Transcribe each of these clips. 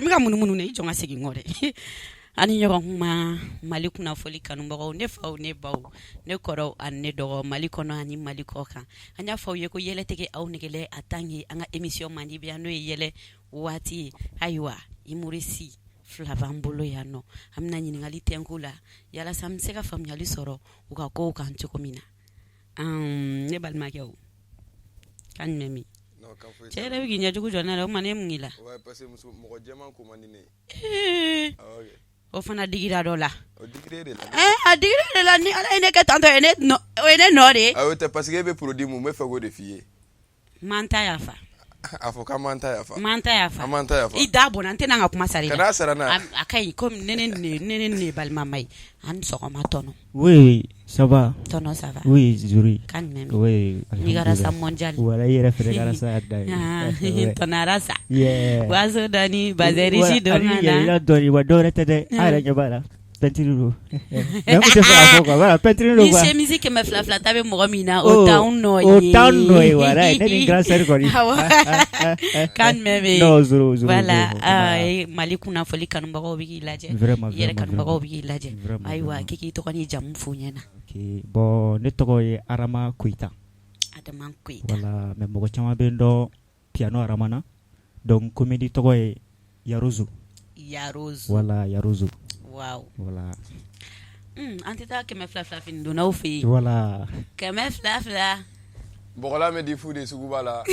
bɛ ka munumunu ne jɔn ka segin kɔ dɛ ani ɲɔgɔn kuma Mali kunnafoni kanubagaw ne faw ne baw ne kɔrɔw ani ne dɔgɔ Mali kɔnɔ ani Mali kɔ kan an y'a fɔ aw ye ko yɛlɛtɛgɛ aw negɛlɛ a tan ye an ka émission mandi bi n'o ye yɛlɛ waati ye ayiwa humoriste fila b'an bolo yan nɔ an bɛna ɲininkali tɛnku la yalasa an bɛ se ka faamuyali sɔrɔ u ka kow kan cogo min na ne balimakɛw kan jumɛn min cɛ yɛrɛ bɛ k'i ɲɛjugu jɔ n'a la o ma ne mun k'i la mɔgɔ jɛman ko man di ne o fana digira dɔ la o digire de la a digira de la ni ala ye ne kɛ tantɔ o ye ne nɔ de ye awo tɛ parce que e bɛ produit mun bɛ fɛ k'o de f'i ye man ta y'a fa a fɔ k'an m'an ta yafa man ta y'a fa an m'an ta yafa i da bɔnna n tɛna n ka kuma sara i la kana sara n'a a ka ɲi komi ne ne balimama ye ani sɔgɔma tɔnɔ oui ça va tɔnɔ ça va oui Zuri kan jumɛn oui ni garasa mondial wala i yɛrɛ fɛnɛ garasa da tɔnɔ arasa yeah waso dɔɔni bazɛri si dɔn ani ka yɛrɛ na la dɔɔni wa dɔwɛrɛ tɛ dɛ a yɛrɛ ɲɛ b'a la peinture do mais kun tɛ fɛ k'a fɔ quoi voilà peinture do ni quoi chemise 200 ta bɛ mɔgɔ min na o t'anw nɔ ye o t'anw nɔ ye wala ne ni grand sœur kɔni kan jumɛn bɛ yen non Zuru voilà Mali kunnafoni kanubagaw bɛ k'i lajɛ yɛrɛ kanubagaw bɛ k'i lajɛ ayiwa k'i k'i tɔgɔ ni jamu f'u ɲɛna ok bon ne tɔgɔ ye Arama Koyita Adama Koyita voilà mais mɔgɔ caman bɛ n dɔn piano Arama na donc comédie tɔgɔ ye Yarozo voilà Yarozo wow voilà an tɛ taa 200 fini donnaw fɛ yen voilà 200 bɔgɔla mɛ di fu de sugu b'a la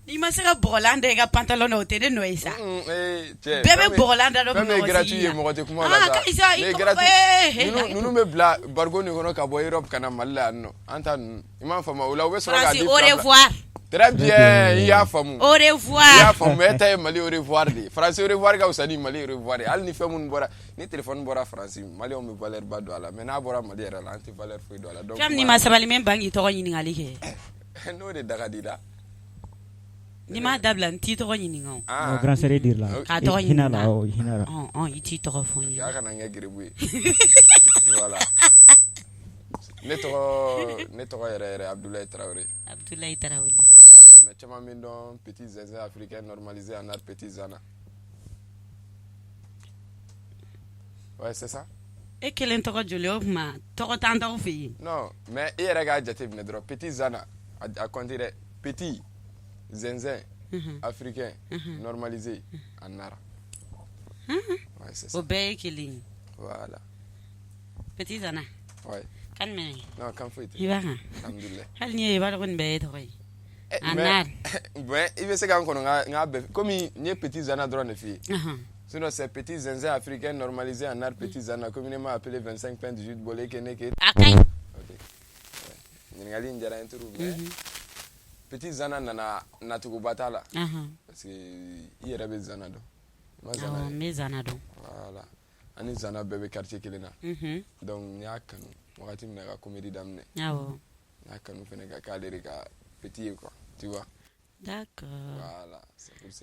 n'i ma se ka bɔgɔlan da i ka pantalon na o tɛ ne nɔ ye sa cɛ bɛɛ bɛ bɔgɔlan da dɔ fɛn min ye gratuit ye mɔgɔ tɛ kuma la sa ne gratuit ninnu bɛ bila bargo nin kɔnɔ ka bɔ Europe ka na Mali la yan nɔ an ta ninnu i m'a faamu o la u bɛ sɔrɔ k'a di au revoir très bien i y'a faamu au revoir i y'a faamu e ta ye Mali au revoir de ye France au revoir ka fisa ni Mali au revoir ye hali ni fɛn minnu bɔra ni téléphone bɔra France Maliyɛnw bɛ valeur ba don a la mais n'a bɔra Mali yɛrɛ la an tɛ valeur foyi don a la donc fɛn min n'i ma sabali n bɛ ban k'i tɔgɔ ɲininkali kɛ n'o de da ka di la n'i m'a dabila n t'i tɔgɔ ɲininka o grand sœur dir la k'a tɔgɔ hinɛ la i t'i tɔgɔ fɔ n ye a kana n kɛ gerebu ye voilà ne tɔgɔ yɛrɛ Abdoulaye Traoré voilà mais caman min dɔn petit zinzin africain normalisé en art petit zana ouais c'est ça e kelen tɔgɔ joli o kuma tɔgɔ t'an tɔgɔ fɛ yen non mais e yɛrɛ k'a jateminɛ dɔrɔn petit zana a compté dɛ petit zinzin africain normalisé en art ouais c'est ça o bɛɛ ye kelen ye voilà petit zana ouais kan mɛn non kan foyi tɛ i b'a kan alhamdulilayi hali n'i ye i b'a dɔn ko nin bɛɛ ye tɔgɔ ye mais i bɛ se k'an kɔnɔ n ka bɛɛ komi n ye petit zana dɔrɔn de f'i ye sinon c'est petit zinzin africain normalisé en art petit zana communément appelé 25 pain 18 bolé keneke a ka ɲi ɲininkali in diyara n turu mais petit zana nana nacogoba t'a la parce que i yɛrɛ bɛ zana dɔn i ma zana ye n bɛ zana dɔn voilà ani zana bɛɛ bɛ quartier kelen na donc n y'a kanu wagati min na ka comédie daminɛ n y'a kanu fɛnɛ ka k'ale de ka petit ye quoi tu vois d'accord voilà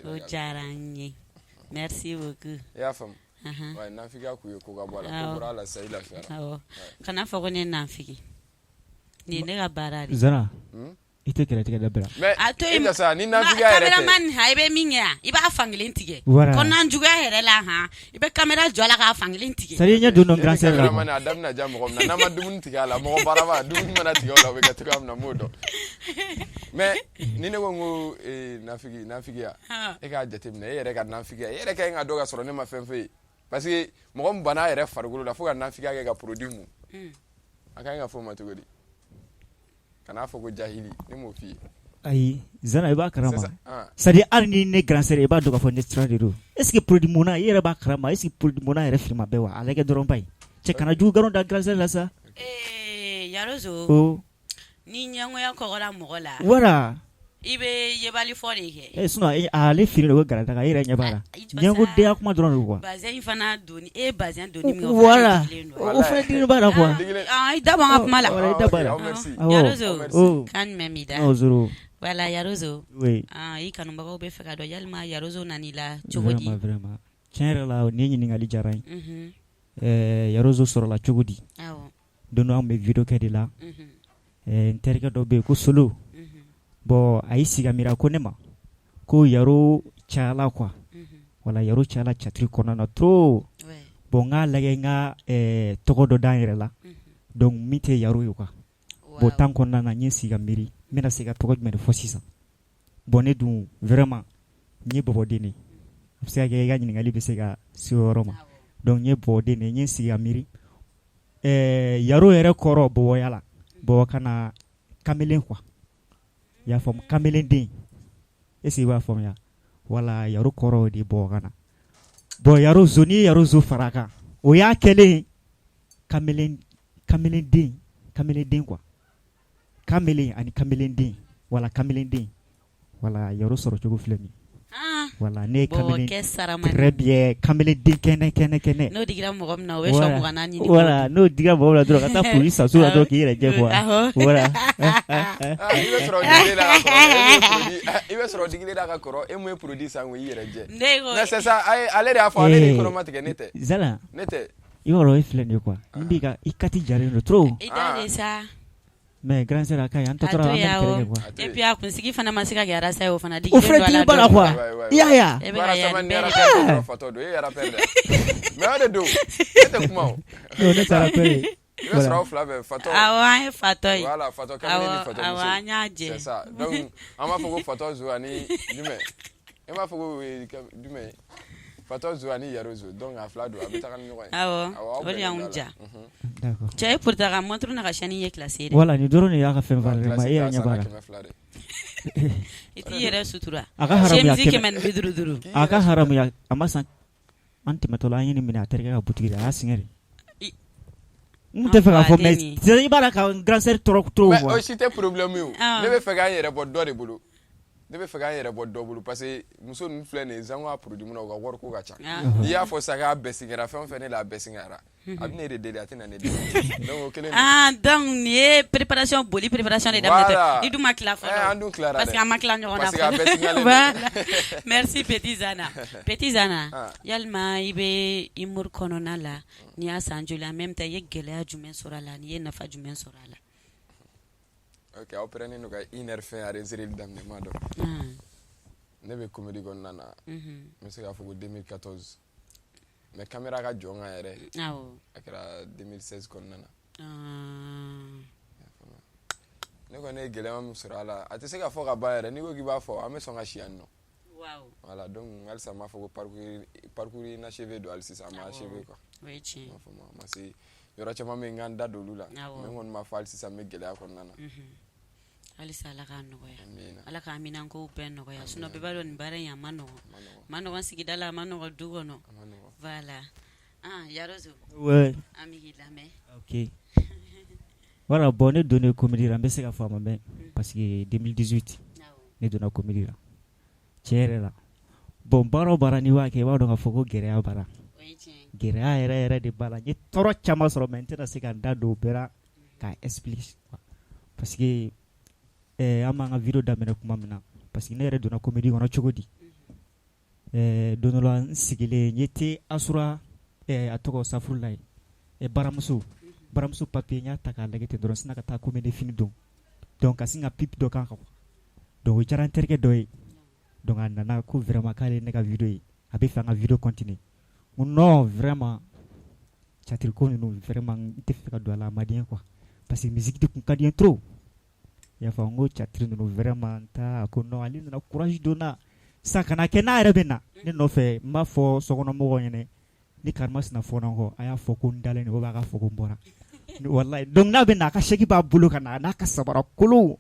o diyara n ye merci beaucoup i y'a faamu ouais nafigiya k'u ye ko ka bɔ a la ko bɔra a la sisan i lafiyara kana fɔ ko ne nafigi nin ye ne ka baara de Zana i tɛ kɛlɛtigɛ dabila mais e ka sa ni nafigiya yɛrɛ tɛ cameraman i bɛ min kɛ yan i b'a fankelen tigɛ ko n'an juguya yɛrɛ la i bɛ caméra jɔ a la k'a fankelen tigɛ c'est à dire ɲɛ don grand sœur la cameraman a da bɛna diya mɔgɔ min na n'an ma dumuni tigɛ a la mɔgɔ baaraba dumuni mana tigɛ o la o bɛ kɛ cogoya min na n b'o dɔn mais ni ne ko n ko nafigiya e k'a jateminɛ e yɛrɛ ka nafigiya e yɛrɛ ka ɲi ka dɔn ka sɔrɔ ne ma fɛn f'e ye parce que mɔgɔ min banna a yɛrɛ farikolo la fo ka nafigiya kɛ ka produit mun a ka ɲi ka fɔ o ma cogo di kana fɔ ko jahili ne m'o f'i ye ayi Zana i b'a karama c'est à dire hali ni ne grand sœur i b'a dɔn k'a fɔ ne sira de don est ce que produit munna i yɛrɛ b'a karama est ce que produit munna yɛrɛ filima bɛɛ wa a lajɛ dɔrɔn ba ye cɛ kana jugu galon da grand sœur la sa Yarozo ni ɲɛngoya kɔgɔra mɔgɔ la voilà i bɛ yebali fɔ de kɛ sinon ale fini de ko garata i yɛrɛ ɲɛ b'a la ɲɛngodenya kuma dɔrɔn de quoi bazin fana doni e bazin doni min voilà o fana digilen b'a la quoi i da bɔ an ka kuma la i da b'a la Yarozo kan jumɛn b'i da Zoro voilà Yarozo oui i kanubagaw bɛ fɛ ka dɔn yalima Yarozo nan'i la cogo di vraiment tiɲɛ yɛrɛ la nin ye ɲininkali diyara n ye Yarozo sɔrɔla cogo di don dɔ an bɛ video kɛ de la n terikɛ dɔ bɛ yen ko Solo bon a y'i sigi ka miiri ko ne ma ko Yaro chala quoi wala yaro chala chatri kona trop bon nga lage nga togo do dan yɛrɛ la donc mi tɛ yaro ye quoi bon temps kɔnɔna na n ye sigi ka miiri n bɛna se ka tɔgɔ jumɛn de fɔ sisan bon ne dun vraiment n ye bɔbɔden de a bɛ se ka kɛ i ka ɲininkali bɛ se ka se o yɔrɔ ma donc n ye bɔbɔden de n ye sigi ka miiri yaro yɛrɛ kɔrɔ bɔbɔya la bɔbɔ kana kamelen quoi i y'a faamu kamelen den est-ce que i b'a faamuya wala yaro kɔrɔ de bɔbɔ kana bon yaro zo ni yaro zo fara kan o y'a kɛlen kamelen den quoi kamelen ani kamelen den wala kamelen den wala yaro sɔrɔ cogo filɛ nin wala ne kamelen très bien kamelen den kɛnɛ n'o digira mɔgɔ min na o bɛ sɔn mɔgɔ naani ɲini voilà n'o digira mɔgɔ min na dɔrɔn ka taa police sa so la dɔrɔn k'i yɛrɛ jɛ quoi voilà i bɛ sɔrɔ digili da ka kɔrɔ e mun ye produit san ko i yɛrɛ jɛ mais c'est ça ale de y'a fɔ ale de kɔnɔma tigɛ ne tɛ Zala ne tɛ i yɔrɔ e filɛ nin ye quoi n b'i ka i kati jalen don trop i da de sa mais grand sœur a ka ɲi an tɔtɔra an bɛ kɛlɛ kɛ quoi et puis a kunsigi fana ma se ka kɛ arasa ye o fana o filɛ digi b'a la quoi i y'a ye a fatɔ don e yɛrɛ pɛrɛ dɛ mais o de don e tɛ kuma o ne taara pɛrɛ i bɛ sɔrɔ aw fila bɛɛ fatɔ awɔ an ye fatɔ ye voilà fatɔ kamalen ni fatɔ muso awɔ an y'a jɛ c'est ça donc an b'a fɔ ko fatɔ zo ani jumɛn e b'a fɔ ko jumɛn fatɔ zo ani yaro zo donc a fila don a bɛ taga ni ɲɔgɔn ye awɔ o de y'anw ja d'accord cɛ e pourtant ka montre na ka chaîne ye classé de voilà ni dɔrɔn de y'a ka fɛn fara ma e y'a ɲɛ b'a la i t'i yɛrɛ sutura a ka haramuya kɛmɛ ni bi duuru a ka haramuya a ma san an tɛmɛtɔla an ye nin minɛ a terikɛ ka butigi de a y'a sɛgɛn de n tɛ fɛ k'a fɔ mais i b'a la ka grand sœur tɔrɔ trop mais o si tɛ problème ye o ne bɛ fɛ k'an yɛrɛ bɔ dɔ de bolo ne bɛ fɛ k'an yɛrɛ bɔ dɔ bolo parce que muso ninnu filɛ nin ye zango a produit mun na o ka wari ko ka ca n'i y'a fɔ sa k'a bɛɛ singɛra fɛn o fɛn ne la a bɛɛ singɛra a bɛ ne de deli a tɛ na ne deli donc o kelen donc nin ye préparation boli préparation de daminɛ ni dun ma tila fɔlɔ an dun tilara dɛ parce que an ma tila ɲɔgɔn na parce que a bɛɛ singɛlen merci petit Zana yalima i bɛ humour kɔnɔna la n'i y'a san joli en même temps i ye gɛlɛya jumɛn sɔrɔ a la n'i ye nafa jumɛn sɔrɔ a la ok aw pɛrɛnnen don ka 1 heure fin a réserver daminɛ ma dɔn ne bɛ comédie kɔnɔna na n bɛ se k'a fɔ ko 2014 mais caméra ka jɔ n kan yɛrɛ a kɛra 2016 kɔnɔna na ne kɔni ye gɛlɛya min sɔrɔ a la a tɛ se ka fɔ ka ban yɛrɛ n'i ko k'i b'a fɔ an bɛ sɔn ka si yan nɔ voilà donc halisa n b'a fɔ ko parcours inachevé don hali sisan a ma achevé quoi ma se yɔrɔ caman bɛ yen n ka n da don olu la mais n kɔni m'a fɔ hali sisan n bɛ gɛlɛya kɔnɔna na halisa ala k'a nɔgɔya ala k'a minankow bɛɛ nɔgɔya sinon bɛɛ b'a dɔn nin baara in a ma nɔgɔn sigida la a ma nɔgɔn du kɔnɔ voilà Yarozo ouais an bɛ k'i lamɛn ok voilà bon ne donna comédie la n bɛ se ka fɔ a ma mɛn parce que 2018 ne donna comédie la tiɲɛ yɛrɛ la bon baara o baara n'i b'a kɛ i b'a dɔn k'a fɔ ko gɛlɛya b'a la gɛlɛya yɛrɛ de b'a la n ye tɔɔrɔ caman sɔrɔ mais n tɛna se ka n da don o bɛɛ la k'a expliquer parce que an b'an ka video daminɛ kuma min na parce que ne yɛrɛ donna comédie kɔnɔ cogo di don dɔ la n sigilen n ye te asura a tɔgɔ safurula ye baramuso papier n y'a ta k'a lajɛ ten dɔrɔn sina ka taa comédie fini don donc ka sin ka pipe dɔ kan donc o diyara n terikɛ dɔ ye donc a nana ko vraiment k'ale ne ka video ye a bɛ fɛ an ka video continuer non vraiment catiri ko ninnu vraiment n tɛ fɛ ka don a la a ma di n ye quoi parce que musique de kun ka di n ye trop i y'a fɔ n ko catiri ninnu vraiment n t'a ko non ale nana courage don na sisan kana kɛ n'a yɛrɛ bɛ na ne nɔfɛ n b'a fɔ sokɔnɔmɔgɔw ɲɛna ni karima sina fɔnɔ kɔ a y'a fɔ ko n dalen don ou bien a k'a fɔ ko n bɔra wallahi donc n'a bɛ na a ka chèque b'a bolo ka na n'a ka sabara kolo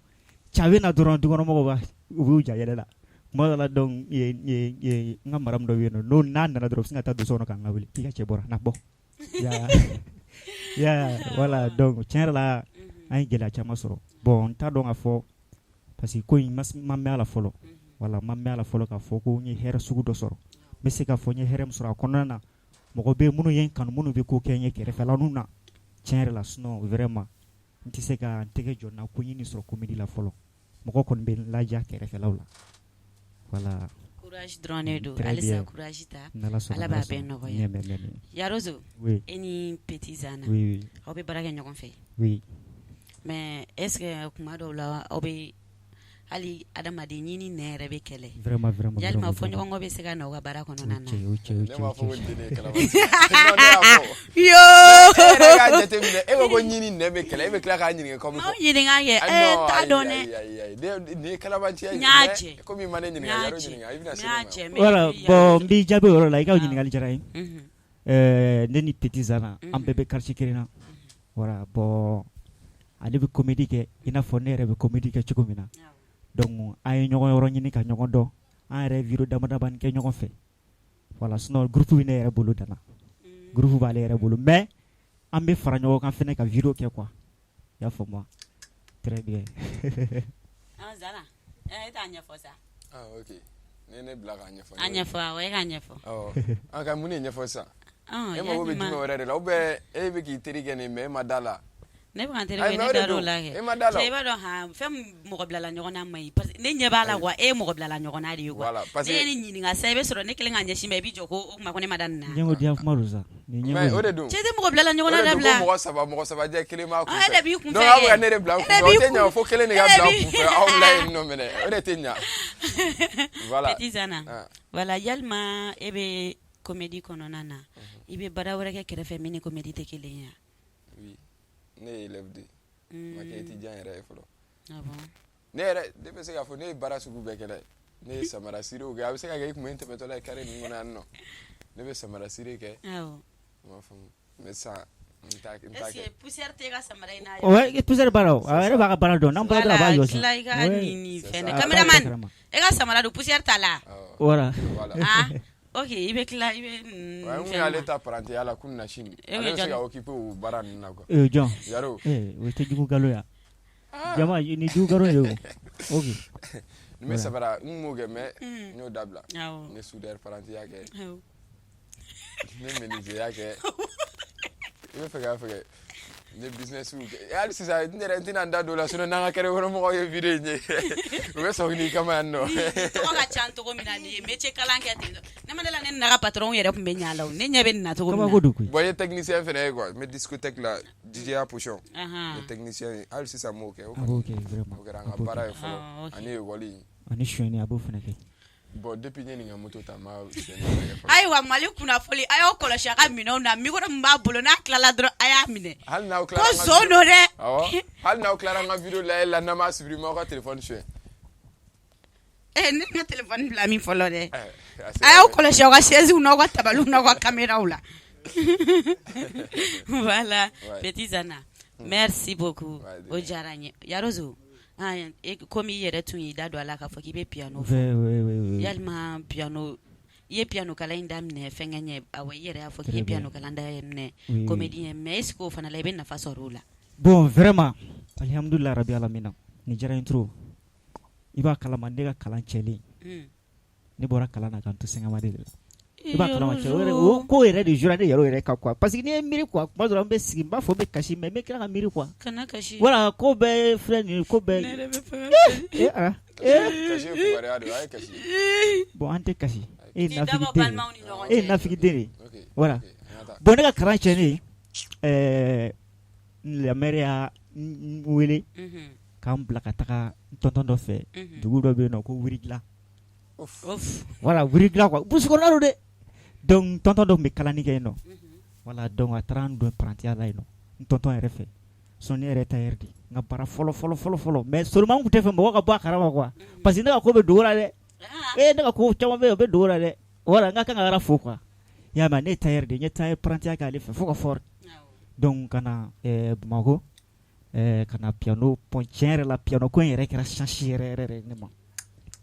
cɛ a bɛ na dɔrɔn dukɔnɔmɔgɔw u b'u ja yɛlɛ la tuma dɔ la donc n ka maramu dɔ bɛ yen nɔ n'a nana dɔrɔn u bɛ sin ka taa doso kɔnɔ k'an ka wele i ka cɛ bɔra na bɔ voilà donc tiɲɛ yɛrɛ la an ye gɛlɛya caman sɔrɔ bon n t'a dɔn k'a fɔ parce que ko in ma mɛn a la fɔlɔ voilà ma mɛn a la fɔlɔ k'a fɔ ko n ye hɛrɛ sugu dɔ sɔrɔ n bɛ se k'a fɔ n ye hɛrɛ min sɔrɔ a kɔnɔna na mɔgɔ bɛ minnu ye n kanu minnu bɛ ko kɛ n ye kɛrɛfɛlaninw na tiɲɛ yɛrɛ la sinon vraiment n tɛ se ka n tɛgɛ jɔ n na ko n ye nin sɔrɔ comédie la fɔlɔ mɔgɔ kɔni bɛ n ladiya kɛrɛfɛlaw la voilà courage dɔrɔn de don halisa courage ta ala b'a bɛɛ nɔgɔya Yarozo e ni Petit Zana aw bɛ baara kɛ ɲɔgɔn fɛ mais est ce que kuma dɔw la aw bɛ hali adamaden ɲini nɛ yɛrɛ bɛ kɛlɛ vraiment yalima fɔ ɲɔgɔn bɛ se ka na u ka baara kɔnɔna na ne m'a fɔ ko deni ye kalaban yo e ka jateminɛ e ko ɲini nɛ bɛ kɛlɛ e bɛ tila k'a ɲininka kɔmi maaw ɲininka kɛ t'a dɔn dɛ ni ye kalabanciya ye Ɲ'a jɛ. komi i ma ne ɲininka yaro ɲininka i bɛna se ne ma voilà bon n b'i jaabi o yɔrɔ la i ka ɲininkali diyara n ye ne ni Petit Zana an bɛɛ bɛ quartier kelen na voilà bon ale bɛ comédie kɛ i n'a fɔ ne yɛrɛ bɛ comédie kɛ cogo min na donc an ye ɲɔgɔn yɔrɔ ɲini ka ɲɔgɔn dɔn an yɛrɛ video damadamanin kɛ ɲɔgɔn fɛ voilà sinon groupe bɛ ne yɛrɛ bolo dana groupe b'ale yɛrɛ bolo mais an bɛ fara ɲɔgɔn kan fɛnɛ ka video kɛ quoi i y'a faamu très bien Zana e t'a ɲɛfɔ sa ok ne bila k'a ɲɛfɔ a ɲɛfɔ awɔ e k'a ɲɛfɔ an ka mun de ɲɛfɔ sisan e mago bɛ jumɛn wɛrɛ de la ou bien e bɛ k'i teri kɛ nin mais e ma da la ne bɛ ka n teri kɛ ne dar'o la kɛ e ma da la i b'a dɔn fɛn mɔgɔ bilala ɲɔgɔn na ma ɲi parce que ne ɲɛ b'a la wa e ye mɔgɔ bilala ɲɔgɔn na de ye quoi ne ye ni ɲininka sa i bɛ sɔrɔ ne kelen ka ɲɛsin ma i bɛ jɔ ko o tuma ko ne ma da nin na ɲɛngo diya kuma don sa mais o de don cɛ tɛ mɔgɔ bilala ɲɔgɔn na dabila mɔgɔ saba jɛ kelen b'a kun e de b'i kun fɛ donc aw bɛ ka ne de bila n kun fɛ o tɛ ɲa fo kelen de ka bila n kun fɛ aw la yen nɔ mɛnɛ o de tɛ ɲa voilà Petit Zana voilà yalima e bɛ comédie kɔnɔna na i bɛ baara wɛrɛ kɛ kɛrɛfɛ min ni comédie tɛ kelen ye oui ne ye élève de ma kɛ étudiant yɛrɛ ye fɔlɔ ne yɛrɛ ne bɛ se k'a fɔ ne ye baara sugu bɛɛ kɛ dɛ ne ye samara sirew kɛ a bɛ se ka kɛ i kun bɛ n tɛmɛtɔla ye carré ninnu kɔnɔ yan nɔ ne bɛ samara sire kɛ ma faamu mais sisan n t'a kɛ est-ce que poussière tɛ ka samara in n'a ye ouais poussière baara o a yɛrɛ b'a ka baara dɔn n'an bɔra dɔrɔn a b'a jɔsi voilà i ka nin fɛn dɛ cameraman e ka samara don poussière t'a la voilà ok i bɛ tila i bɛ n kun y'ale ta parantiya la kun na sini ale bɛ se ka occuper o baara ninnu na quoi jɔn yaro o tɛ jugu galo ya jama ni jugu galo ye o ok n bɛ sabara n m'o kɛ mais n y'o dabila n ye soudeur parantiya kɛ n ye menuisier kɛ i bɛ fɛ k'a fɛ n ye business kɛ hali sisan n yɛrɛ n tɛna n da don o la sinon n'an ka kɛnɛ kɔnɔmɔgɔw ye video in ye u bɛ sɔn n'i kama yan nɔ tɔgɔ ka ca cogo min na nin ye métier kalan kɛ ten ne ma deli la ne naga patron yɛrɛ tun bɛ ɲa la ne ɲɛ bɛ nin na cogo min na bon n ye technicien fɛnɛ ye quoi n bɛ discothèque la DJ Pochon n ye technicien ye hali sisan n m'o kɛ o kɛra n ka baara ye fɔlɔ ani école ani suyɛnni a b'o fɛnɛ kɛ bon depuis n ye nin ka moto ta n m'a suyɛnni kɛ fɔlɔ ayiwa Mali kunnafoni a y'aw kɔlɔsi a ka minɛnw na micro min b'a bolo n'a tilala dɔrɔn a y'a minɛ hali n'aw ko zon don dɛ hali n'aw tilara n ka video layɛli la n'an m'a supprimer aw ka téléphone suyɛn ne ka téléphone bila min fɔlɔ dɛ a y'aw kɔlɔsi aw ka chaise n'aw ka tabaliw n'aw ka caméraw la voilà Petit Zana merci beaucoup o diyara n ye Yarozo komi i yɛrɛ tun y'i da don a la k'a fɔ k'i bɛ piano fɔ yalima piano i ye piano kalan in daminɛ fɛnkɛ ɲɛ awɔ i yɛrɛ y'a fɔ k'i ye piano kalan daminɛ comédie ɲɛ mais est-ce que o fana la i bɛ nafa sɔrɔ o la bon vraiment alhamdulilayi rabi alamina nin diyara n trop i b'a kalama ne ka kalan cɛlen ne bɔra kalan na k'an to Sɛngɛmadi de la i b'a kalama cɛ o ko yɛrɛ de jouera ne yɛrɛ yɛrɛ kan quoi parce que n'i ye miiri quoi kuma dɔ la n bɛ sigi n b'a fɔ n bɛ kasi mais n bɛ tila ka miiri quoi kana kasi voilà ko bɛɛ filɛ nin ye ko bɛɛ ne yɛrɛ bɛ fɛ ka kasi ye kubariya de ye a ye kasi bon an tɛ kasi e ye nafigi den de ok voilà bon ne ka kalan cɛlen lamɛri y'a n wele k'an bila ka taga n tɔntɔn dɔ fɛ dugu dɔ bɛ yen nɔ ko Wirigila voilà Wirigila quoi burusi kɔnɔna don dɛ donc tɔntɔn dɔ tun bɛ kalanni kɛ yen nɔ voilà donc a taara n don parantiya la yen nɔ n tɔntɔn yɛrɛ fɛ sinon ne yɛrɛ tailleur de n ka baara fɔlɔ mais seulement n tun tɛ fɛ mɔgɔ ka bɔ a kalama quoi parce que ne ka ko bɛ dogo la dɛ ne ka ko caman bɛ yen o bɛ dogo la dɛ voilà n ka kan ka yɛrɛ fo quoi i y'a mɛn ne ye tailleur de n ye tailleur parantiya kɛ ale fɛ fo ka fort donc ka na Bamakɔ ka na piano pɔn tiɲɛ yɛrɛ la piano ko in yɛrɛ kɛra chance yɛrɛ yɛrɛ ne ma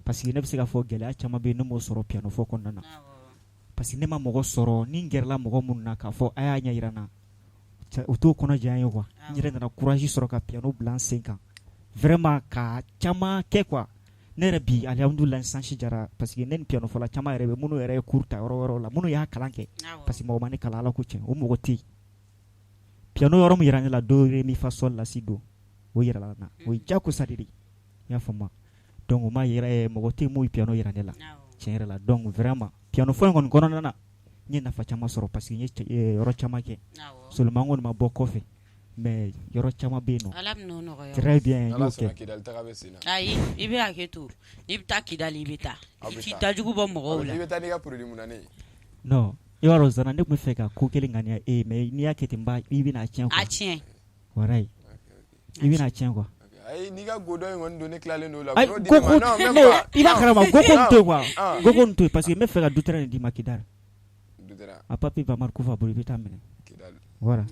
parce que ne bɛ se ka fɔ gɛlɛya caman bɛ yen ne m'o sɔrɔ piano fɔ kɔnɔna na parce que ne ma mɔgɔ sɔrɔ ni n gɛrɛla mɔgɔ minnu na k'a fɔ a y'a ɲɛ jira n na o t'o kɔnɔ diya n ye quoi n yɛrɛ nana courage sɔrɔ ka piano bila n sen kan vraiment ka caman kɛ quoi ne yɛrɛ bi alhamdulilayi sansi jara parce que ne ni piano fɔla caman yɛrɛ bɛ minnu yɛrɛ ye cours ta yɔrɔ wɛrɛw la minnu y'a kalan kɛ parce que mɔgɔ ma ne kalan ala ko tiɲɛ o mɔgɔ tɛ yen piano yɔrɔ min yira ne la do re mi fa sol la si do o yira la na o jakosa de i y'a faamu donc o ma yira mɔgɔ tɛ yen m'o piano yira ne la tiɲɛ yɛrɛ la donc vraiment piano fɔ in kɔni kɔnɔna na n ye nafa caman sɔrɔ parce que n ye yɔrɔ caman kɛ seulement n kɔni ma bɔ kɔfɛ mais yɔrɔ caman bɛ yen nɔ Ala bɛn'o nɔgɔya. très bien n y'o Ala sɔnna kɛ Kidali taga bɛ sen na. Ayi i bɛ hakɛ to n'i bɛ taa Kidali i bɛ taa Aw i bɛ t'i taa. dajugu bɔ mɔgɔw la. I bɛ taa n'i ka produit mun na ne ye. non i b'a dɔn Zana ne tun bɛ fɛ ka ko kelen ŋaniya e ye mais n'i y'a kɛ ten i bɛna tiɲɛ A quoi tiɲɛ. walayi i bɛna tiɲɛ quoi Ayi n'i ka godɔn in kɔni don ne tilalen don o la. ayi n'o di go ne ko ma, non, même non pas. i b'a kalama go ko nin to yen quoi Ah. go ko nin to yen parce que n bɛ fɛ ka dutɛrɛ nin d'i ma Kidari Dutɛrɛ, a papier b'a Mariko fa bolo i bɛ taa minɛ Kidali, voilà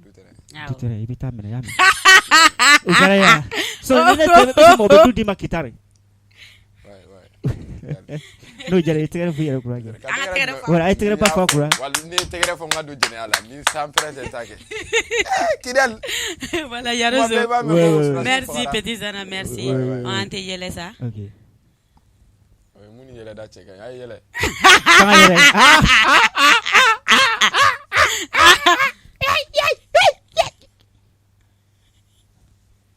Dutɛrɛ. dutɛrɛ i bɛ taa minɛ i y'a mɛn o diyara ye wa so ni ne tɛ mɔgɔ bɛ du d'i ma Kidari Ouais. n'o diyara i tɛgɛrɛ fɔ i yɛrɛ kura kɛ Ka tɛgɛrɛ fɔ. voilà a ye tɛgɛrɛ ba fɔ a kura Wala ni ye tɛgɛrɛ fɔ n ka don jɛnɛya la ni san pɛrɛn t'a kɛ. Kidali. Voilà Kuma bɛɛ Yarozo. b'a mɛn Ouais, ko ouais. sulasi Merci fagara. petit Zana merci. Ouais, ouais, ouais. An tɛ yɛlɛ sa. ok Mun ni yɛlɛ da cɛ kan a ye yɛlɛ. kanga yɛrɛ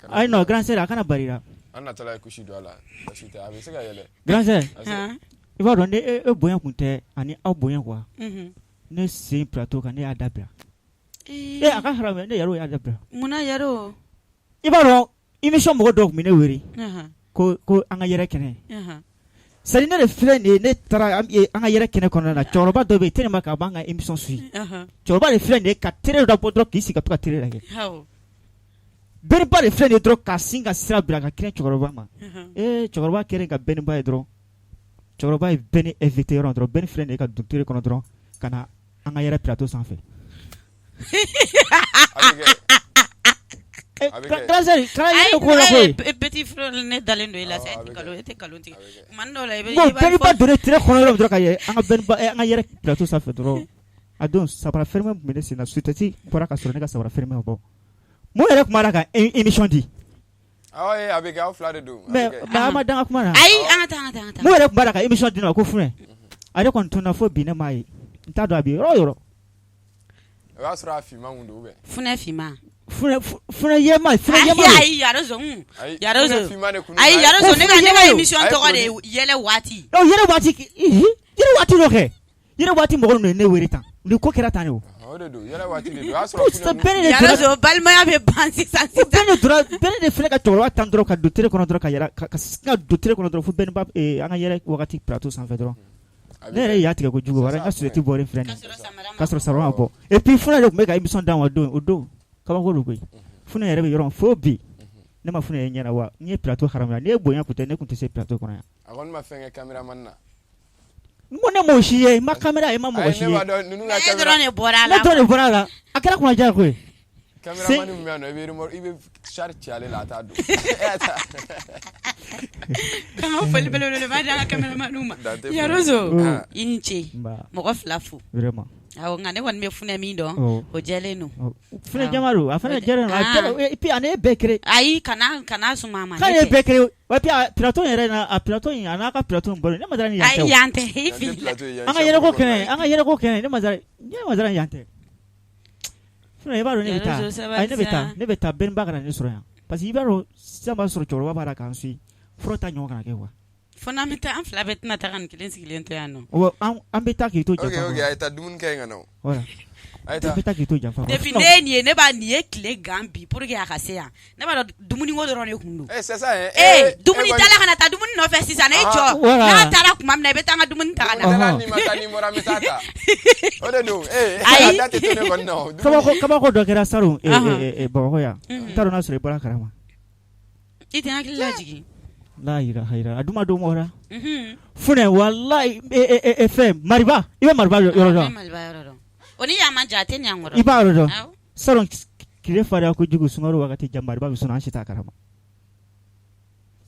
ayi non grand sœur a kana bari la An natɔla ye kusi don a la basi tɛ a bɛ se ka yɛlɛ. grand sœur Han. i b'a dɔn ne e bonya kun tɛ ani aw bonya quoi Mhm. ne sen plateau kan ne y'a dabila Eh, e a ka haramu ne yɛrɛ y'a dabila Munna Yaro? i b'a dɔn émission mɔgɔ dɔw tun bɛ ne wele Ahan. ko an ka yɛrɛ kɛnɛ Ahan. c'est à dire ne de filɛ nin ye ne taara an ka yɛrɛ kɛnɛ kɔnɔna na cɛkɔrɔba dɔ bɛ yen tellement que a b'an ka émission suit Ahan. cɛkɔrɔba de filɛ nin ye ka télé dɔ bɔ dɔrɔn k'i sigi ka to ka télé lajɛ Hawo. bɛniba de filɛ nin ye dɔrɔn ka sin ka sira bila ka kɛnɛ cɛkɔrɔba ma Ahan. cɛkɔrɔba kɛlen ka bɛniba ye dɔrɔn cɛkɔrɔba ye bɛni invité yɔrɔ dɔrɔn bɛni filɛ nin ye ka don télé kɔnɔ dɔrɔn ka na an ka yɛrɛ plateau sanfɛ A bɛ kɛ. A bɛ kɛ. grâce kana Ayi, yɛrɛ ko la koyi petit frère ne dalen don i la sa Awɔ, a bɛ kɛ. e tɛ nkalon tigɛ. A bɛ kɛ. Tuma dɔw la i bɛ bon i b'a bɛniba fɔ donnen télé kɔnɔ yɔrɔ min dɔrɔn ka yɛ an ka yɛrɛ plateau sanfɛ dɔrɔn a don sabara fermé tun bɛ ne sen na sutɛti bɔra ka sɔrɔ ne ka sabara fermé ma bɔ mun yɛrɛ tun b'a la ka émission di Awɔ ye a bɛ kɛ aw fila de don. A mais bɛ kɛ. mais a ma dan ka kuma na ayi an ka taa an ka taa. mun yɛrɛ tun b'a la ka émission di ne ma ko funɛ ale kɔni tunna fo bi ne m'a ye n t'a dɔn a bɛ yɔrɔ o yɔrɔ O y'a sɔrɔ a finman kun don ou bien. Funɛ finman. funɛ yɛma funɛ Ayi yɛma ayi Yarozo. Ayi, Yarozo. funɛ finman de kun don. Ayi Yarozo Ko ne funɛ ka yɛlɛ émission o. tɔgɔ de Ayi, ye yɛlɛ waati. yɛrɛ waati dɔ kɛ yɛrɛ waati mɔgɔ ninnu ye ne wele tan nin ko kɛra tan de o O de don yɛlɛ waati de don o y'a ko sɔrɔ funɛ bɛɛ de donna Yarozo balimaya bɛ ban sisan sisan. bɛɛ de filɛ ka cɛkɔrɔba tan dɔrɔn ka don télé kɔnɔ dɔrɔn ka yɛrɛ ka don télé kɔnɔ dɔrɔn fo bɛniba an ka yɛrɛ wagati plateau sanfɛ dɔrɔn ne yɛrɛ y'a tigɛ kojugu wala n ka sudɛti bɔlen filɛ nin Ka k'a sɔrɔ sarama ma bɔ et puis funɛ de tun bɛ ka émission d'an ma o don kabako don koyi funɛ yɛrɛ bɛ yɔrɔ min fo bi ne ma funɛ ye ɲɛna wa n ye plateau haramuya ne ye bonya kun tɛ ne kun tɛ se plateau kɔnɔ yan a kɔni ma fɛn kɛ caméraman na. n ko ne m'o si ye n ma caméra ye n ma mɔgɔ Ayi si ne ye b'a dɔn ninnu ka Ne caméra. dɔrɔn de bɔra a ne la. dɔrɔn de bɔra a la a kɛra kunnaja koyi Caméraman min bɛ yan nɔ i bɛ char ci ale la a t'a don. Kan ka foli belebeleba di an ka cameramanw ma. Dan tɛ foli. Yarozo Ah. i ni ce. nba Mɔgɔ fila fo. vraiment Awɔ nka ne kɔni bɛ funɛ min dɔn Oh. o jɛlen don. funɛ jama don a fana jɛlen don a jɛlen et puis a ne ye bɛɛ kere Ayi kana suma ma. k'ale ye bɛɛ kere wa puis a plateau yɛrɛ na a plateau in a n'a ka plateau in bɔlen ne ma dara ni yan tɛ Ayi o yan tɛ i Yan tɛ fili. plateau ye, yan an ka chambre yɛrɛko kɔnɔna kɛnɛ ye. an ka yɛrɛko kɛnɛ ne ma dara yan tɛ funɛ i b'a dɔn ne bɛ taa Yarozo, ça va, ayi ne bɛ ça. taa ne bɛ taa bɛniba kana ne sɔrɔ yan parce que i b'a dɔn sisan b'a sɔrɔ cɛkɔrɔba b'a la k'an suit fura ta ɲɔgɔn kana kɛ quoi Fo n'an bɛ taa an fila bɛɛ tɛna taa ka nin kelen sigilen to yan nɔ. wa an bɛ taa k'i to Ok janfa ok a ye taa dumuni kɛ yen ka na o. voilà A ye an taa. bɛ taa k'i to janfa Depuis ne ye nin ye ne b'a nin ye tile gan bi pour que a ka se yan. Ne b'a dɔn dumuni ko dɔrɔn de kun don. C'est ça hein. Dumuni tala ka na taa dumuni nɔfɛ sisan ne jɔ. voilà. N'a taara kuma min na i bɛ taa an ka dumuni ta ka na. Dumuni ni ma taa ni bɔra n bɛ taa ta. O de don Ayi. a da tɛ to ne kɔni na o. Dumuni- kabako dɔ kɛra salon Ahan. bamakɔ yan n t'a dɔn n'a sɔrɔ i bɔra a kalama I tɛ hakili lajigi. la yira a dun ma don mɔgɔ la Mhm. funɛ walayi fɛn mariba i bɛ mariba yɔrɔ Ne dɔn Maliba yɔrɔ dɔn. O ni yan man jan a tɛ ɲɛ an kɔrɔ. i b'a yɔrɔ dɔn Awɔ. salon tile fariya kojugu sunkalo wagati jan mariba bɛ sɔn an si t'a kalama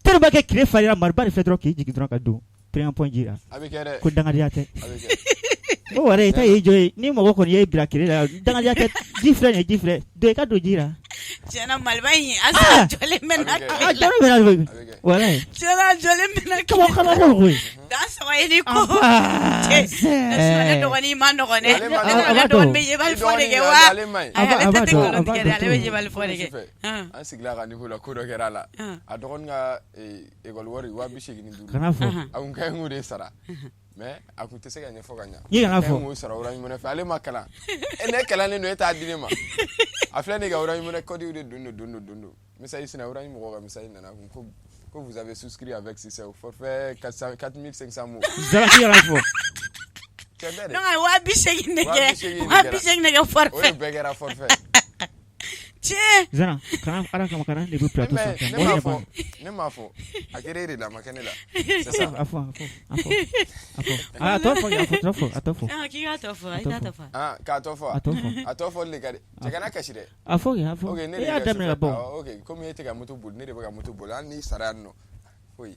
tellement que tile fariyara mariba de filɛ dɔrɔn k'i jigin dɔrɔn ka don premier point jira A bɛ kɛ dɛ. ko dangadenya tɛ A bɛ kɛ. ko wɛrɛ i ta y'i jɔ ye ni mɔgɔ kɔni y'e bila tile la dangadenya tɛ ji filɛ nin ye ji filɛ don i ka don ji la Tiɲɛna Maliba in a sɔrɔ jɔlen bɛ na A bɛ kɛ. a tile la. jɔn bɛ na A bɛ kɛ. walayi Tiɲɛna a jɔlen bɛ na kaba tile kaba la. ko koyi Dan sɔgɔ ye ni ko. Ah, Cɛ, c'est- ne dɔgɔnin ma nɔgɔn dɛ. Ale ma Ne nɔgɔn. ne dɔgɔnin bɛ yebali I fɔ de dɔgɔnin kɛ ale- wa. ale man ɲi. Ayi, ale A b'a tɛ dɔn, nkalon a b'a tigɛ dɛ, ale bɛ dɔn. yebali fɔ de kɛ. Sufɛ, Hɔn. an sigila a ka niveau la ko dɔ kɛra a la. Hɔn. A dɔgɔnin ka école wari 285 kana fɔ Ahan. a kun ka ɲi k'o de sara mais a kun tɛ se ka ɲɛfɔ ka ɲɛ. i kana A ka ɲi fɔ k'o sara orange money fɛ ale ma kalan. Ne kalannen don e t'a di ne ma. a filɛ nin ka orange money code de don message sina orange mɔgɔ ka message nana ko vous avez souscrit avec Cissé au forfait 4500 mots. Zara yara fo. Non ay wa bi segin nege forfait. O bɛɛ kɛra forfait. Tiens. Zara kana kana ne bu plateau ça. Ne m'a fɔ a kɛra de la ma kɛnɛ la. C'est ça. Afo. Ah to fo. Ah ki ka to fo. Ah ka to fo. A to fo le kadi. Cɛ kana kasi dɛ. Afo. OK ne ya damne la bon. OK comme e tɛ ka moto boli ne de bɛ ka moto boli an ni sara yan nɔ. Oui.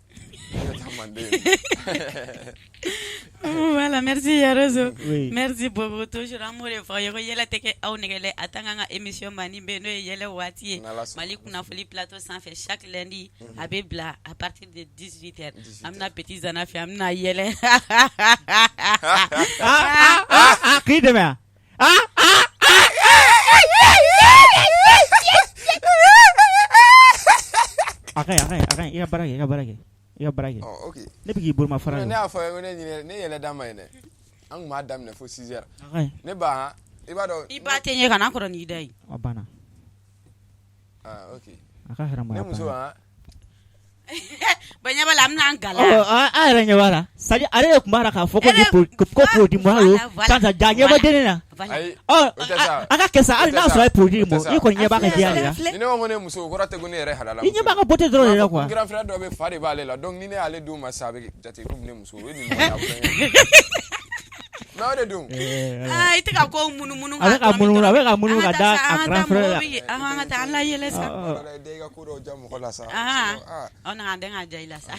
Voilà, merci Yarozo. Oui. Merci beaucoup. Toujours amour et foi. Yoko yela teke au negele atanga émission mani beno yele wati. Mali kunafoli plateau sans fait chaque lundi à Bebla à partir de 18h. Amna petit zanafi amna yele. Qui demain? Akai, ia barage. Oh, OK. Ne bigi burma fara. Ne a fɔ ne yɛlɛ dama ye dɛ. An ma daminɛ fo 6h. Ne ba I b'a dɔn. I ba tɛ ɲɛ kana kɔrɔ ni dai. A bana. Ah, OK. Aka harama. Ne muso Banya bala amna ngala. Yɛrɛ ɲɛ b'a la. C'est-à-dire ale de tun b'a la k'a fɔ ko produit mɔna lo. Sisan ja ɲɛ bɛ denni na. Ayi. A ka kɛ sa hali n'a sɔrɔ a ye produit mɔ i kɔni ɲɛ b'a ka jɛya de la. Ni ne ko ne muso kɔrɔ tɛ ko ne yɛrɛ halala. I ɲɛ b'a ka beauté dɔrɔn de la quoi. Grand frère dɔ bɛ fa de b'ale la donc ni ne y'ale d'u ma sa a bɛ jate komi ne muso o ye nin mɔgɔ n'a de dun. I tɛ ka ko munumunu. A bɛ ka munumunu ka da a grand frère la. An ka taa an la yɛlɛ sa. Wala i ka ko dɔw ja mɔgɔ la sa. Ɔ na den ka ja i la sa.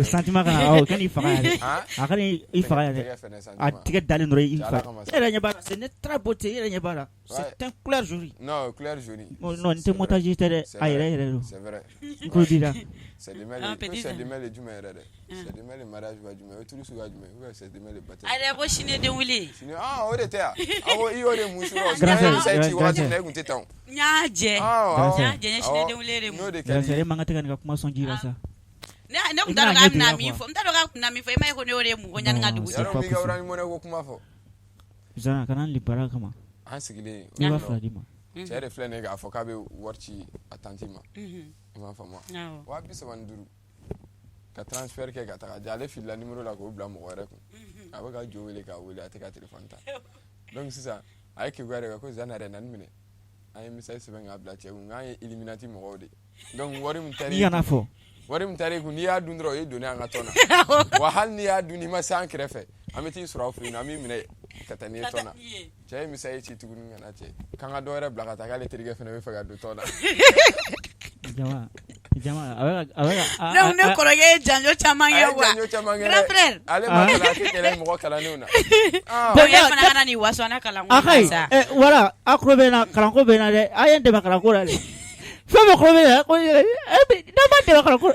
Sentiment kana kan i faga yɛrɛ. A kan i faga yɛrɛ. A tigɛ dalen dɔrɔn i faga. E yɛrɛ ɲɛ b'a la c'est une très beau thé, e yɛrɛ ɲɛ b'a la. C'est un couleur jolie. Non, couleur jolie. Non, n tɛ montage tɛ dɛ. A yɛrɛ don. C'est vrai. N ko dira. C'est des mails jumɛn yɛrɛ dɛ. C'est des mails mariage ba jumɛn. O turu suguya jumɛn. Ou bien c'est des mails baptême. A yɛrɛ ko sini den wuli. O de tɛ yan. Awɔ i y'o de mun sɔrɔ. Grand frère waati min na e kun tɛ tan. N y'a jɛ. N y'a sini den wuli de mun. N'o de Grand kɛra. frère man ka tɛ ka nin ka kuma sɔn ji la sa. Ne kun t'a dɔn k'a bɛna min fɔ. N t'a dɔn k'a bɛna min fɔ. I m'a ye ko ne y'o de mun ko ɲani ka dugu. Yɔrɔ min b'i ka orange money ko kuma fɔ. Zana kana li bara kama. An sigilen. Ne b'a fila di ma. Cɛ de filɛ nin ye k'a fɔ k'a bɛ wari ci a tanti ma. I m'a faamu wa. 35 ka transfert kɛ ka taga ja ale filila numéro la k'o bila mɔgɔ wɛrɛ kun. A bɛ ka jo wele k'a wele a tɛ ka téléphone ta. Donc sisan a ye keguya de kɛ ko Zana yɛrɛ na ni minɛ. An ye message sɛbɛn k'a bila cɛ kun nk'an ye Illuminati mɔgɔw de. Donc wari min taara. N'i kana fɔ. Wari min taara i kun n'i y'a dun dɔrɔn o ye donné an ka tɔn na. Wa hali n'i y'a dun n'i ma se an kɛrɛfɛ an bɛ t'i sɔrɔ aw fɛ yen nɔ an b'i minɛ ka taa n'i ye tɔn na. Cɛ ye message ci tuguni ka na cɛ k'an ka dɔ wɛrɛ bila ka taa k'ale terikɛ fana bɛ fɛ ka don tɔn na. Jama a bɛ Donc ne kɔrɔkɛ ye janjo caman kɛ wa. Grand frère. Ale ma kalan a tɛ kɛlɛ mɔgɔ kalannenw na. Bon e fana kana nin waso an na kalanko la sa. Voilà a kulo bɛ na kalanko bɛ na dɛ a ye n dɛmɛ kalanko la dɛ. Fɛn bɛɛ kulo bɛ na ko n'a ma dɛmɛ kalanko la.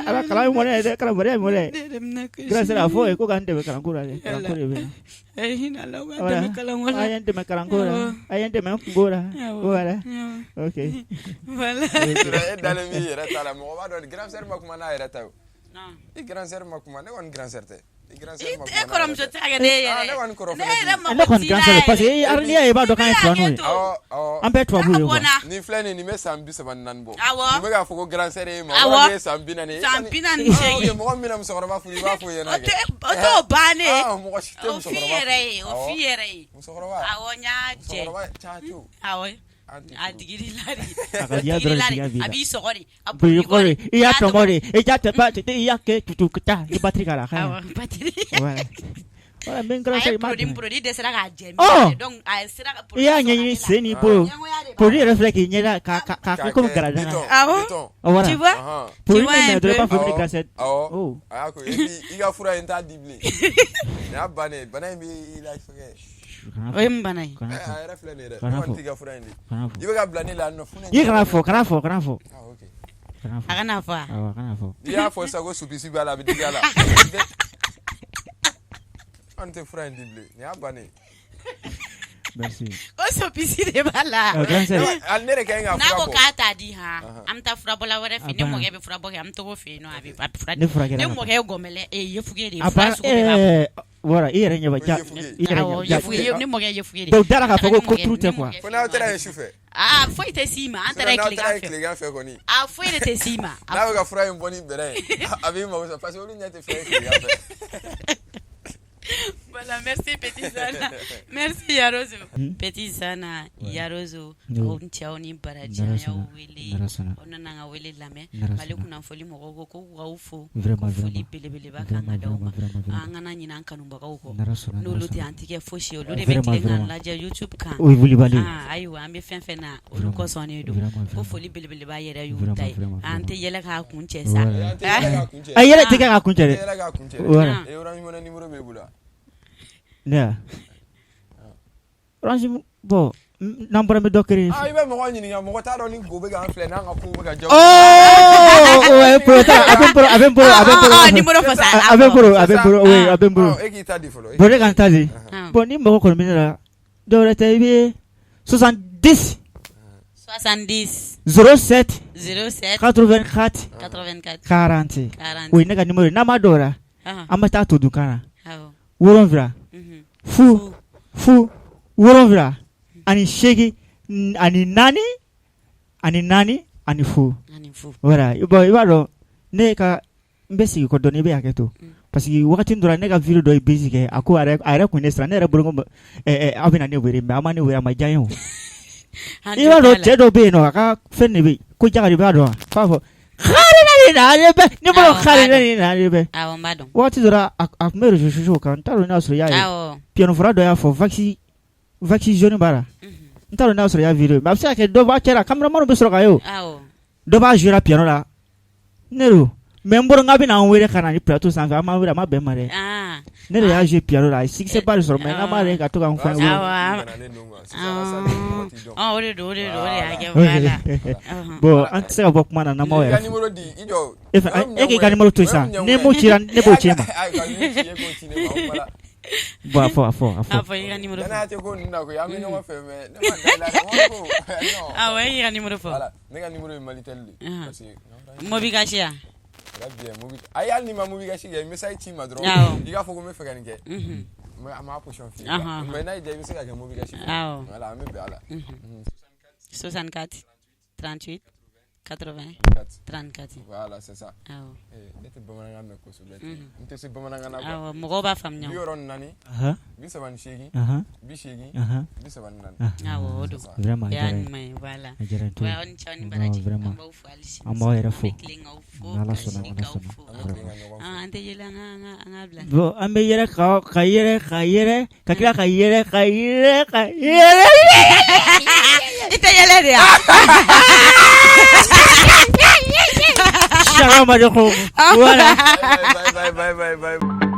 Ala kalan mɔnɛ dɛ kalanbaliya ye mɔnɛ. Grand frère a fɔ ye ko k'an dɛmɛ kalanko la dɛ kalanko de bɛ na. Hinɛ la o ka dɛmɛ kalanko la. A ye n dɛmɛ kalanko la a ye n dɛmɛ kungo la. Voilà. Ok. Voilà. E dalen b'i yɛrɛ ta la mɔgɔ b'a dɔn grand sœur ma kuma n'a yɛrɛ ta ye o. I grand sœur ma kuma ne kɔni grand sœur tɛ. I grand sœur ma kuma. E kɔrɔmuso tɛ ka kɛ ne yɛrɛ. Ne kɔni kɔrɔ fana. Ne yɛrɛ ma Ne kɔni grand sœur parce que n'i y'a ye i b'a dɔn k'an ye filananw ye. Awɔ. An bɛɛ tubabu ye quoi. Nin filɛ nin nin bɛ san 34 bɔ. Awɔ. Nin bɛ k'a fɔ ko grand sœur ye ma. Awɔ. Wari ye san 40. San 48. Mɔgɔ min bɛna musokɔrɔba furu i b'a fɔ ɲɛna kɛ. O t'o bannen. Mɔgɔ si tɛ O f'i yɛrɛ ye o f'i yɛrɛ ye. Musokɔrɔba. Awɔ n y'a jɛ. Musokɔrɔba caco. Awɔ. A digiri la de. A ka diya dɔrɔn de A b'i sɔgɔ de. A b'i kɔrɔ i y'a tɔmɔ de i y'a tɛ i y'a kɛ tutukuta i batiri k'a la. Awɔ batiri. Voilà n bɛ n grand sœur i m'a dɛmɛ. Produit dɛsɛra k'a jɛ. Donc a sera ka i y'a ɲɛɲini sen n'i bolo produit yɛrɛ filɛ k'i ɲɛda k'a kɛ komi garadin na. Awɔ. Voilà Tu vois? produit min mɛ dɔrɔn i b'a fɔ ko grand sœur. Awɔ. A y'a ko et puis i ka fura in t'a di bilen. Nin y'a bannen bana in b'i la fɛngɛ. O ye mun bana ye. A yɛrɛ filɛ nin ye dɛ. Ne kɔni t'i ka fura in di. I bɛ ka bila ne la nɔ funɛ. I kana fɔ. A kana fɔ a. Awɔ kana fɔ. I y'a fɔ sisan ko supisi b'a la a bɛ digi a la. An tɛ fura in di bilen nin y'a bannen. Merci. O sopisi de b'a la. Ne de ka ɲi ka fura bɔ. N'a ko k'a t'a di han an bɛ taa furabɔla wɛrɛ fɛ ne mɔkɛ bɛ furabɔ kɛ an bɛ togo fɛ yen nɔ a bɛ fura di. Ne furakɛla. Ne mɔkɛ ye gɔmɛlɛ ye fuge de ye fura sugu bɛɛ b'a bɔ. voilà i yɛrɛ ɲɛba ja i yɛrɛ ɲɛba ne mɔkɛ ye fuye de donc dara k'a fɔ ko trou tɛ quoi fo n'aw taara yen sufɛ foyi tɛ s'i ma an taara yen tilegan fɛ kɔni foyi de tɛ s'i ma n'a bɛ ka fura in bɔ ni bɛrɛ ye a b'i mago sa parce que olu ɲɛ tɛ fɛn ye tilegan fɛ. Voilà, merci Petit Sana. Merci Yarozo. Petit Sana, Yarozo, on tient ni baraji ya wele. On a nga wele lame. Maliku na foli mogo ko waufu. Foli belebele baka na doma. Angana nyina kanumba ko. Nulu ti antike foshi olu de beklenga laja YouTube kan. Oui, vous libali. Ayiwa ambe fen na olu ko soni do. Ko foli belebele ba yere yu tai. Ante yele ka kunche sa. Ay yele tika ka kunche. Yele ka kunche. Voilà. E orange mo na numéro be bula. Yeah. Orange bon number me dokeri. I be mo nyini ya mo ta do ni go be ga fle na nga ko be ga job. Ouais, prota, abem pro. Numéro fa sa. Abem pro, oui, abem pro. E ki ta di follow. Bon kan tadi. Bon ni mo ko minera. Do le TV 70 07 84 40. Oui, nega numéro na madora. Amata to dukana. Woronvra. Fu woronvra. Ani shegi ani nani ani fu. Voilà, ibaro ne ka mbesi ko doni be aketo. Parce que wakati ndura ne ka video do busy ke ako are ko nestra ne re borongo abina ne were me amani were amajayo. Ibaro tedo be no ka fenne be ko jagari ba do. Fa ni bolo khari na be madam wati dora akmero shushu kan taro na so ya piano fora do ya for vaccine jeune bara ntaro na so ya video ma fisa ke do ba kera camera man be so ka yo do ba jura piano la nero membro ngabi na were kana ni plateau sans ma were ma be mare nero ya jouer piano la si c'est pas so mais na mare ka to kan fa ore ake wala bon an se ka bok mana na mo ya numéro di ijo e ke numéro to sa ne mo chira ne bo chema bo afo ya numéro na te ko nda ko ya me no fe me ne ma dala ko ouais ya numéro fo voilà ne ga numéro malitel parce que mo bi gashia rabbi mo bi ayal ni ma mo bi gashia me sai chi ma dro diga fo ko me fe kan ke ma position fi mais na ide me se ka mo bi gashia voilà me be ala 64 38 80 34. Voilà, c'est ça. Nete bamananga me ko sublet. Nte se bamananga na. Mo ba fam nyaw. Bi oron nani? Bi saban shegi. Bi shegi. Bi saban nani. Odo. Vraiment. Yan mai voilà. Wa on chani baraji. Amba ufu alisi. Amba era fo. Nala sona. Ante yela nga bla. Bo ambe yere kayere. Kakira kayere. Ite yele dia. Shalom alaikum. Voilà. Bye.